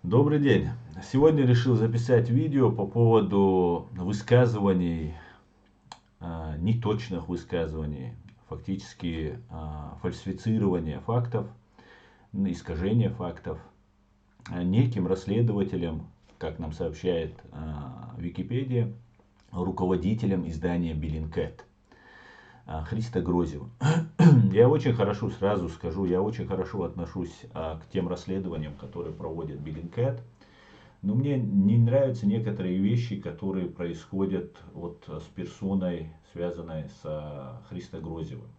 Добрый день. Сегодня решил записать видео по поводу высказываний, неточных высказываний, фактически фальсифицирования фактов, искажения фактов неким расследователем, как нам сообщает Википедия, руководителем издания Bellingcat Христо Грозевым. Я очень хорошо, сразу скажу, я очень хорошо отношусь к тем расследованиям, которые проводит Bellingcat. Но мне не нравятся некоторые вещи, которые происходят вот с персоной, связанной с Христо Грозевым.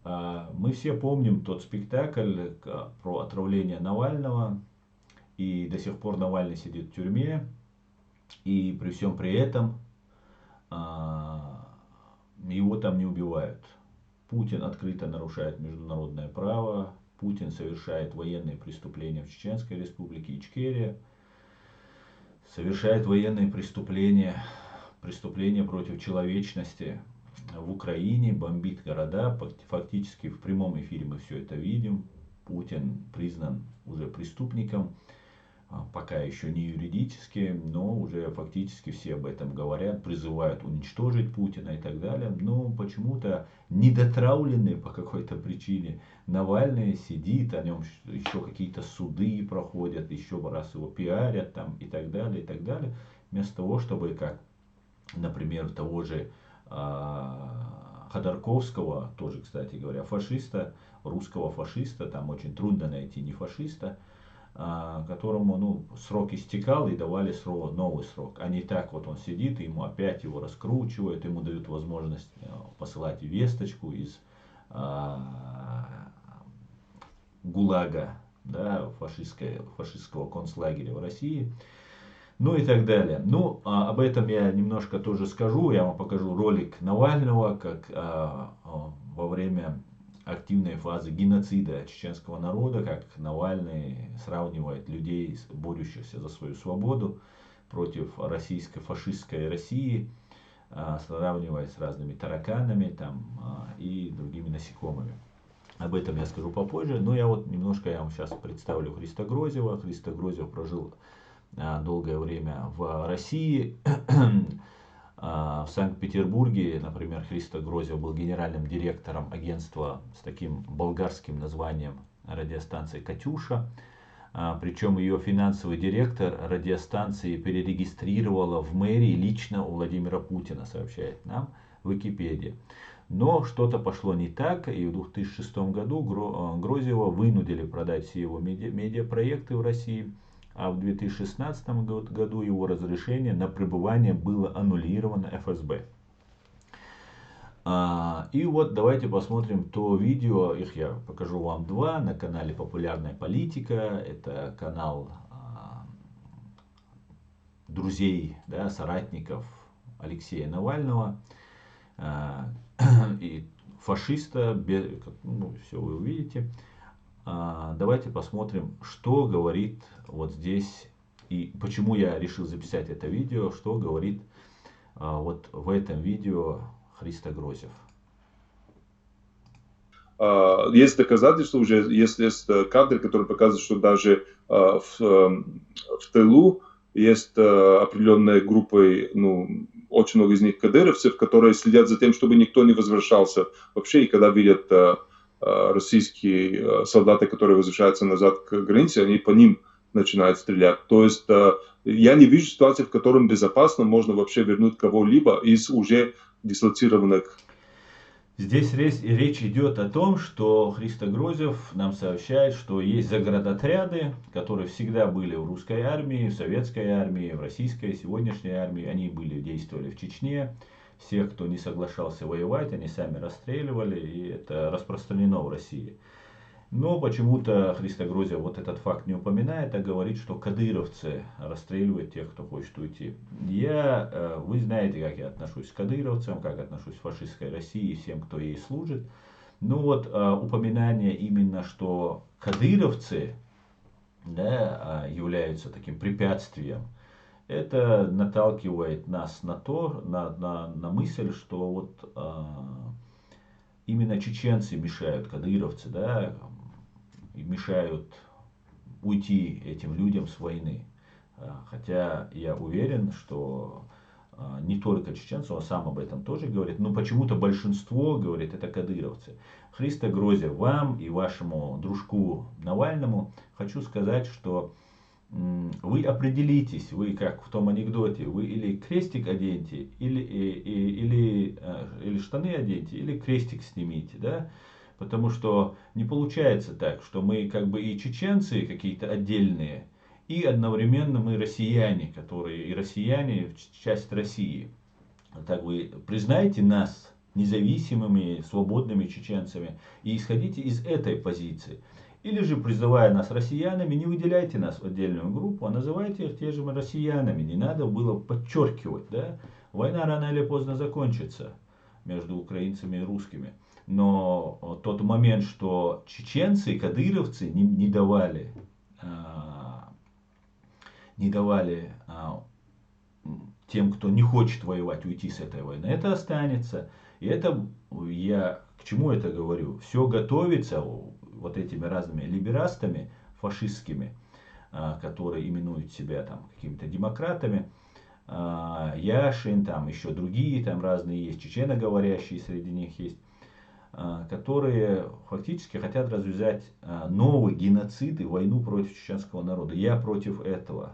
Мы все помним тот спектакль про отравление Навального. И до сих пор Навальный сидит в тюрьме. И при всем при этом его там не убивают. Путин открыто нарушает международное право. Путин совершает военные преступления в Чеченской республике Ичкерия. Совершает военные преступления, преступления против человечности в Украине, бомбит города. Фактически в прямом эфире мы все это видим. Путин признан уже преступником. Пока еще не юридически, но уже фактически все об этом говорят, призывают уничтожить Путина и так далее. Но почему-то недотравленный по какой-то причине Навальный сидит, о нем еще какие-то суды проходят, еще раз его пиарят там и так далее, и так далее. Вместо того, чтобы, как, например, того же Ходорковского, тоже, кстати говоря, фашиста, русского фашиста, там очень трудно найти не фашиста, которому срок истекал и давали новый срок. А не так вот он сидит, и ему опять его раскручивают, ему дают возможность посылать весточку из ГУЛАГа, да, фашистского концлагеря в России. Ну и так далее. Ну, об этом я немножко тоже скажу. Я вам покажу ролик Навального, как во время активной фазы геноцида чеченского народа, как Навальный сравнивает людей, борющихся за свою свободу, против российской фашистской России, сравнивая с разными тараканами там, и другими насекомыми. Об этом я скажу попозже. Но я вот немножко я вам сейчас представлю Христо Грозева. Христо Грозев прожил долгое время в России. В Санкт-Петербурге, например, Христо Грозев был генеральным директором агентства с таким болгарским названием радиостанции «Катюша». Причем ее финансовый директор радиостанции перерегистрировала в мэрии лично у Владимира Путина, сообщает нам Википедия. Но что-то пошло не так, и в 2006 году Грозева вынудили продать все его медиапроекты в России. А в 2016 году его разрешение на пребывание было аннулировано ФСБ. И вот давайте посмотрим то видео, их я покажу вам два, на канале Популярная политика. Это канал друзей, да, соратников Алексея Навального и фашиста, все вы увидите. Давайте посмотрим, что говорит вот здесь, и почему я решил записать это видео, что говорит вот в этом видео Христо Грозев. Есть доказательства уже, есть кадры, которые показывают, что даже в тылу есть определенная группа, очень много из них кадыровцев, которые следят за тем, чтобы никто не возвращался вообще, и когда видят российские солдаты, которые возвращаются назад к границе, они по ним начинают стрелять. То есть я не вижу ситуации, в которой безопасно можно вообще вернуть кого-либо из уже дислоцированных. Здесь речь идет о том, что Христо Грозев нам сообщает, что есть заградотряды, которые всегда были в русской армии, в советской армии, в российской, сегодняшней армии. Они действовали в Чечне. Всех, кто не соглашался воевать, они сами расстреливали, и это распространено в России. Но почему-то Христо Грозев вот этот факт не упоминает, а говорит, что кадыровцы расстреливают тех, кто хочет уйти. Вы знаете, как я отношусь к кадыровцам, как отношусь к фашистской России и всем, кто ей служит. Ну вот упоминание именно, что кадыровцы, да, являются таким препятствием, это наталкивает нас на мысль, что вот именно чеченцы мешают, кадыровцы, да, мешают уйти этим людям с войны. Хотя я уверен, что не только чеченцы, он сам об этом тоже говорит, но почему-то большинство говорит, это кадыровцы. Христо Грозев, вам и вашему дружку Навальному хочу сказать, что вы определитесь, вы как в том анекдоте, вы или крестик оденьте, или штаны оденьте, или крестик снимите, да? Потому что не получается так, что мы как бы и чеченцы какие-то отдельные, и одновременно мы россияне, которые и россияне часть России. Так вы признаете нас независимыми, свободными чеченцами и исходите из этой позиции. Или же, призывая нас россиянами, не выделяйте нас в отдельную группу, а называйте их те же россиянами. Не надо было подчеркивать. Да? Война рано или поздно закончится между украинцами и русскими. Но тот момент, что чеченцы, кадыровцы не давали тем, кто не хочет воевать, уйти с этой войны, это останется. И это я к чему это говорю? Все готовится вот этими разными либерастами фашистскими, которые именуют себя там какими-то демократами. Яшин, там еще другие там разные есть, чеченоговорящие среди них есть, которые фактически хотят развязать новый геноцид и войну против чеченского народа. Я против этого.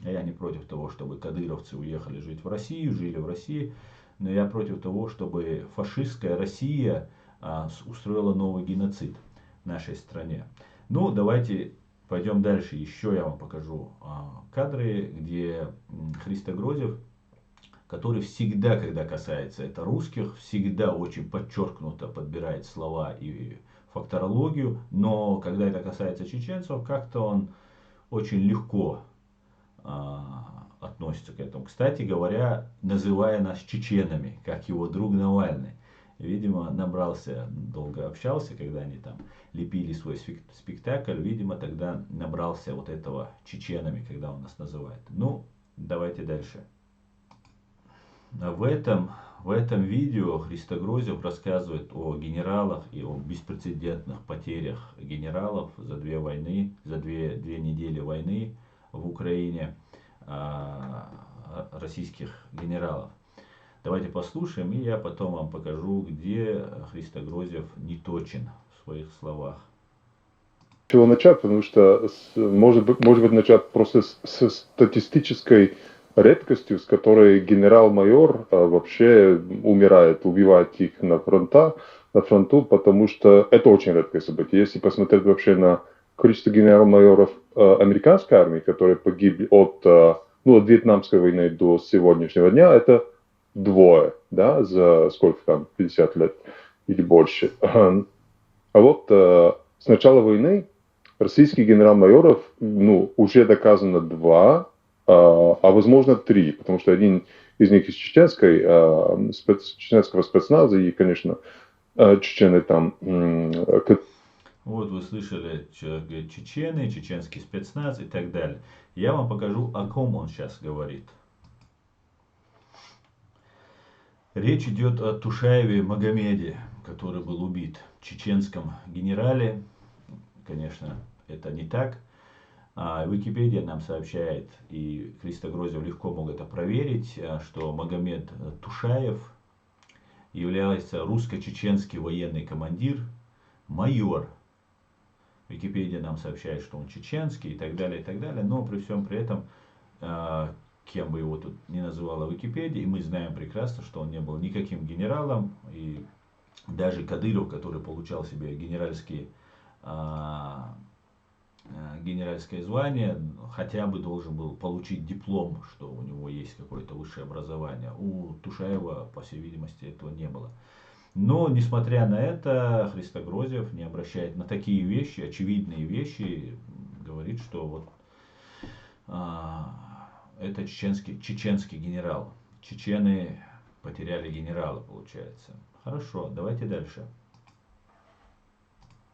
Я не против того, чтобы кадыровцы уехали жить в Россию, жили в России, но я против того, чтобы фашистская Россия устроила новый геноцид в нашей стране. Ну, давайте пойдем дальше. Еще я вам покажу кадры, где Христо Грозев, который всегда, когда касается это русских, всегда очень подчеркнуто подбирает слова и факторологию, но когда это касается чеченцев, как-то он очень легко относится к этому. Кстати говоря, называя нас чеченами, как его друг Навальный. Видимо, набрался, долго общался, когда они там лепили свой спектакль, видимо, тогда набрался вот этого чеченами, когда он нас называет. Ну, давайте дальше. В этом видео Христо Грозев рассказывает о генералах и о беспрецедентных потерях генералов за две недели войны в Украине, российских генералов. Давайте послушаем, и я потом вам покажу, где Христо Грозев не точен в своих словах. С чего начать, потому что может быть начать просто с статистической редкостью, с которой генерал-майор вообще умирает, убивает их на фронту, потому что это очень редкое событие. Если посмотреть вообще на количество генерал-майоров американской армии, которые погибли от Вьетнамской войны до сегодняшнего дня, это двое, да, за сколько там, 50 лет или больше. А вот с начала войны российских генерал-майоров, уже доказано два, а возможно 3, потому что один из них из чеченского спецназа, и, конечно, чечены там. Вот вы слышали, чечены, чеченский спецназ и так далее. Я вам покажу, о ком он сейчас говорит. Речь идет о Тушаеве Магомеде, который был убит, чеченском генерале. Конечно, это не так. Википедия нам сообщает, и Христо Грозев легко мог это проверить, что Магомед Тушаев является русско-чеченский военный командир, майор. Википедия нам сообщает, что он чеченский и так далее, но при всем при этом, кем бы его тут ни называла Википедия, и мы знаем прекрасно, что он не был никаким генералом, и даже Кадыров, который получал себе генеральское звание, хотя бы должен был получить диплом, что у него есть какое-то высшее образование. У Тушаева, по всей видимости, этого не было. Но, несмотря на это, Христо Грозев не обращает на такие вещи, очевидные вещи, говорит, что вот это чеченский генерал. Чечены потеряли генерала, получается. Хорошо, давайте дальше.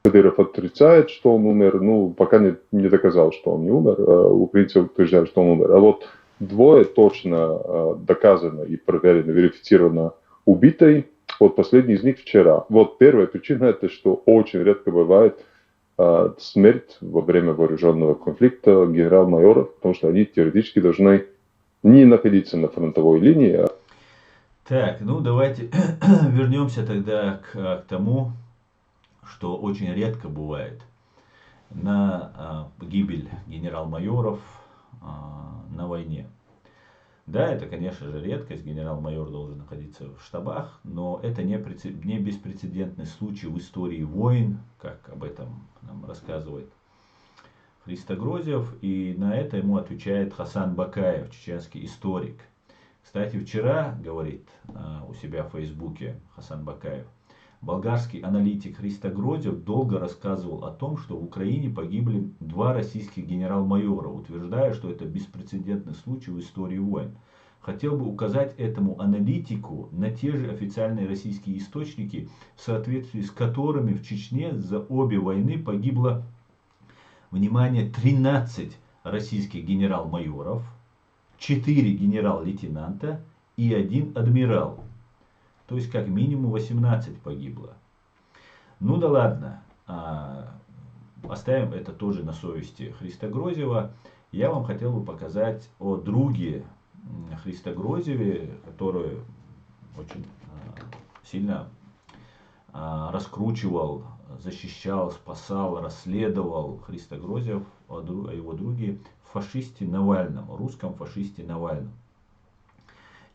Кадыров отрицает, что он умер, пока не доказал, что он не умер. Украинцы утверждают, что он умер. А вот двое точно доказано и проверено, верифицировано убитой. Вот последний из них вчера. Вот первая причина, это что очень редко бывает смерть во время вооруженного конфликта генерал-майоров, потому что они теоретически должны не находиться на фронтовой линии. Так, ну давайте вернемся тогда к тому, что очень редко бывает. На гибель генерал-майоров на войне. Да, это, конечно же, редкость, генерал-майор должен находиться в штабах, но это не беспрецедентный случай в истории войн, как об этом нам рассказывает Христогрозев, и на это ему отвечает Хасан Бакаев, чеченский историк. Кстати, вчера, говорит у себя в Фейсбуке Хасан Бакаев, болгарский аналитик Христогрозев долго рассказывал о том, что в Украине погибли 2 российских генерал-майора, утверждая, что это беспрецедентный случай в истории войн. Хотел бы указать этому аналитику на те же официальные российские источники, в соответствии с которыми в Чечне за обе войны погибло, внимание, 13 российских генерал-майоров, 4 генерал-лейтенанта и 1 адмирал. То есть как минимум 18 погибло. Ну да ладно, оставим это тоже на совести Христогрозева. Я вам хотел бы показать о друге Христогрозеве, который очень сильно раскручивал, защищал, спасал, расследовал Христогрозев о его друге фашисте Навальном, русском фашисте Навальном.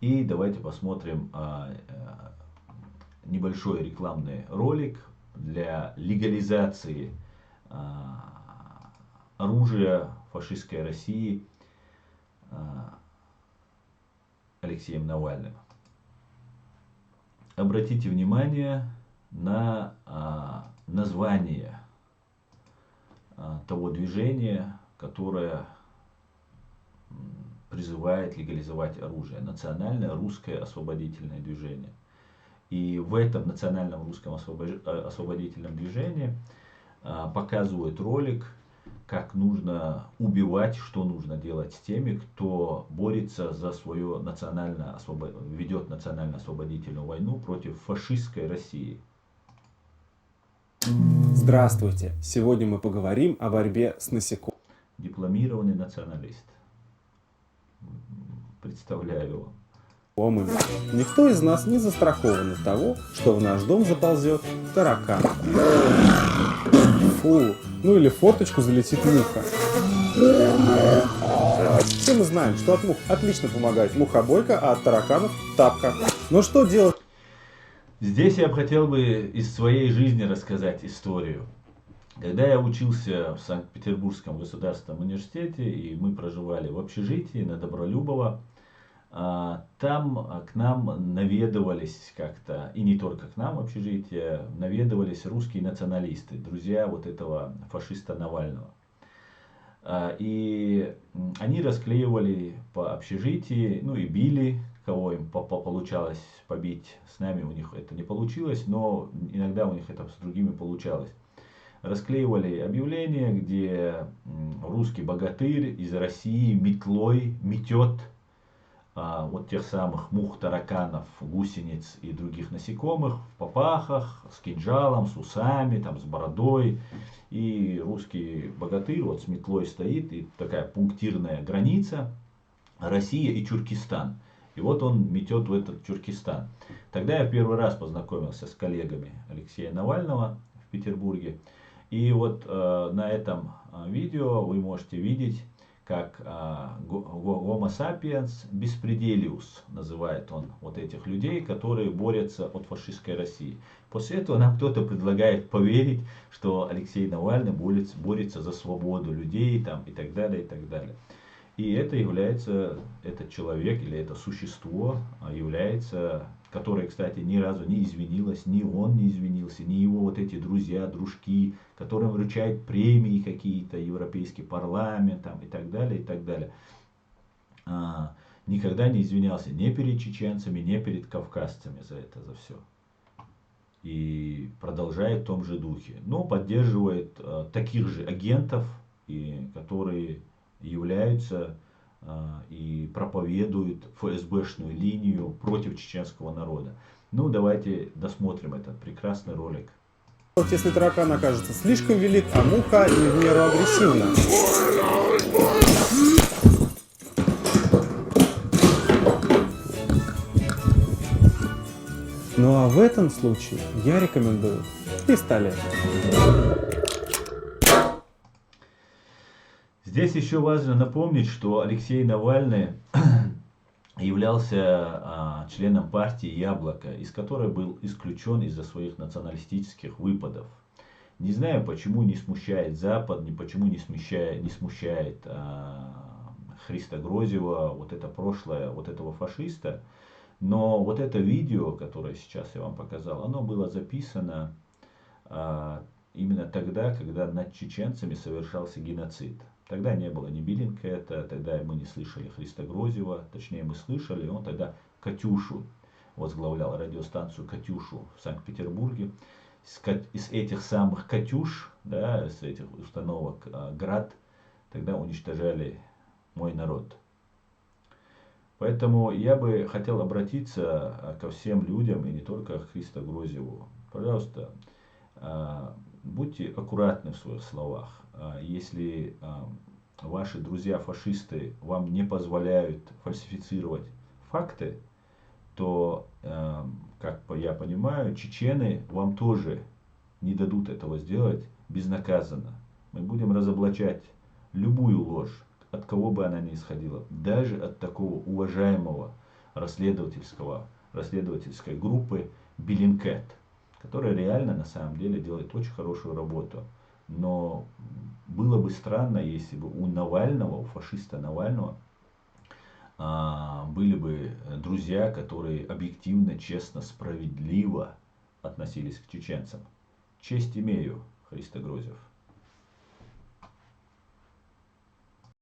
И давайте посмотрим небольшой рекламный ролик для легализации оружия фашистской России Алексеем Навальным. Обратите внимание на название того движения, которое призывает легализовать оружие. Национальное русское освободительное движение. И в этом национальном русском освободительном движении показывают ролик, как нужно убивать, что нужно делать с теми, кто борется за свое ведет национально-освободительную войну против фашистской России. Здравствуйте! Сегодня мы поговорим о борьбе с насекомыми. Дипломированный националист. Представляю его. Никто из нас не застрахован от того, что в наш дом заползет таракан. Фу, ну или в форточку залетит муха. Все мы знаем, что от мух отлично помогает мухобойка, а от тараканов тапка. Но что делать? Здесь я бы хотел из своей жизни рассказать историю. Когда я учился в Санкт-Петербургском государственном университете, и мы проживали в общежитии на Добролюбово, там к нам наведывались как-то, и не только к нам в общежитие, наведывались русские националисты, друзья вот этого фашиста Навального. И они расклеивали по общежитии, ну и били, кого им получалось побить. С нами у них это не получилось, но иногда у них это с другими получалось. Расклеивали объявления, где русский богатырь из России метлой метет вот тех самых мух, тараканов, гусениц и других насекомых в попахах, с кинжалом, с усами, там, с бородой. И русский богатырь вот с метлой стоит, и такая пунктирная граница Россия и Тюркестан. И вот он метет в этот Тюркестан. Тогда я первый раз познакомился с коллегами Алексея Навального в Петербурге. И вот на этом видео вы можете видеть, как Homo sapiens bespredelius называет он вот этих людей, которые борются от фашистской России. После этого нам кто-то предлагает поверить, что Алексей Навальный борется за свободу людей там, и так далее, и так далее. И это является, этот человек или это существо является, которое, кстати, ни разу не извинилось, ни он не извинился, ни его вот эти друзья, дружки, которым вручают премии какие-то, Европейский парламент там, и так далее, и так далее. Никогда не извинялся ни перед чеченцами, ни перед кавказцами за это, за все. И продолжает в том же духе. Но поддерживает таких же агентов, которые являются и проповедуют ФСБшную линию против чеченского народа. Ну, давайте досмотрим этот прекрасный ролик. если таракан окажется слишком велик, а муха не в меру агрессивна. Ну а в этом случае я рекомендую пистолет. Здесь еще важно напомнить, что Алексей Навальный являлся членом партии «Яблоко», из которой был исключен из-за своих националистических выпадов. Не знаю, почему не смущает Запад, почему не смущает Христа Грозева, вот это прошлое, вот этого фашиста. Но вот это видео, которое сейчас я вам показал, оно было записано именно тогда, когда над чеченцами совершался геноцид. Тогда не было ни Bellingcat, тогда мы не слышали Христа Грозева, точнее мы слышали, он тогда Катюшу возглавлял, радиостанцию Катюшу в Санкт-Петербурге. Из этих самых Катюш, да, из этих установок Град, тогда уничтожали мой народ. Поэтому я бы хотел обратиться ко всем людям, и не только к Христу Грозеву. Пожалуйста, будьте аккуратны в своих словах. Если ваши друзья-фашисты вам не позволяют фальсифицировать факты, то, как я понимаю, чечены вам тоже не дадут этого сделать безнаказанно. Мы будем разоблачать любую ложь, от кого бы она ни исходила, даже от такого уважаемого расследовательской группы Bellingcat, которая реально на самом деле делает очень хорошую работу. Но было бы странно, если бы у Навального, у фашиста Навального, были бы друзья, которые объективно, честно, справедливо относились к чеченцам. Честь имею, Христо Грозев.